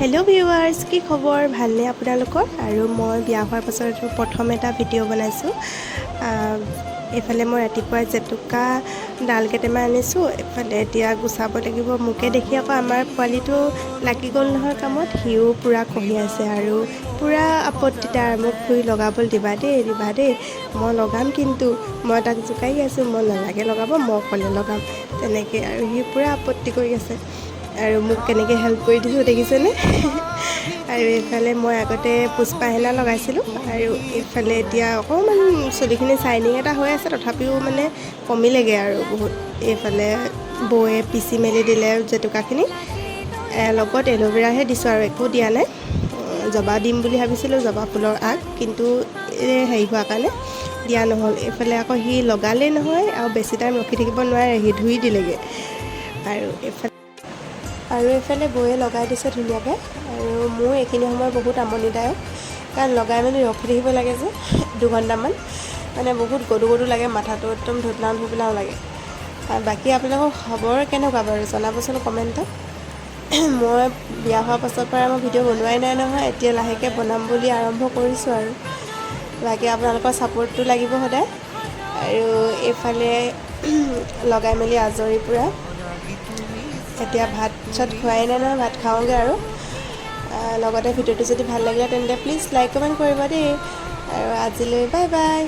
hello viewers কি খবৰ ভালনে আপোনালোকৰ আৰু মই বিয়া হোৱাৰ পাছত প্ৰথম এটা ভিডিঅ' বনাইছো এফালে মই ৰাতিপুৱা জেতুকা ডাল কেটেমা আনিছো এফালে এতিয়া গুছাব লাগিব মুকে দেখি আকৌ আমাৰ পোৱালিটো লাগি গ'ল নহয় কামত হিও পুৰা কহি আছে আৰু পুৰা আপত্তিদাৰ মোক ফুই লগাবলৈ দিবা দেই মই লগাম কিন্তু মই তাক জুকাই আছো মই নালাগে লগাব মই অকলে লগাম তেনেকৈ আৰু হি পুৰা আপত্তি কৰি আছে আৰু মোক কেনেকৈ হেল্প কৰি দিছো দেখিছেনে আৰু এফালে মই আগতে পুষ্পা হেনা লগাইছিলোঁ আৰু এফালে এতিয়া অকণমান চুলিখিনি চাইনিং এটা হৈ আছে তথাপিও মানে কমিলেগৈ আৰু বহুত এফালে বৌয়ে পিচি মেলি দিলে জেতুকাখিনি লগত এল'ভেৰাহে দিছোঁ আৰু একো দিয়া নাই জবা দিম বুলি ভাবিছিলোঁ জবা ফুলৰ আগ কিন্তু হেৰি হোৱাৰ কাৰণে দিয়া নহ'ল এফালে আকৌ সি লগালেই নহয় আৰু বেছি টাইম ৰখি থাকিব নোৱাৰে সি ধুই দিলেগৈ আৰু এফালে বৌয়ে লগাই দিছে ধুনীয়াকৈ আৰু মোৰ এইখিনি সময় বহুত আমনিদায়ক কাৰণ লগাই মেলি ৰখি থাকিব লাগে যে 2 ঘণ্টামান মানে বহুত গধু লাগে মাথাটো একদম ধুপলাও লাগে আৰু বাকী আপোনালোকৰ খবৰ কেনেকুৱা বাৰু জনাবচোন কমেণ্টত মই বিয়া হোৱাৰ পাছৰ পৰা মই ভিডিঅ' বনোৱাই নাই নহয় এতিয়া লাহেকৈ বনাম বুলি আৰম্ভ কৰিছোঁ আৰু বাকী আপোনালোকৰ ছাপোৰ্টটো লাগিব সদায় আৰু এইফালে লগাই মেলি আজৰি পুৰা এতিয়া ভাত চাত খোৱাই নাই নহয় ভাত খাওঁগৈ আৰু লগতে ভিডিঅ'টো যদি ভাল লাগিলে তেন্তে প্লিজ লাইক কমেণ্ট কৰিব দেই আৰু আজিলৈ বাই বাই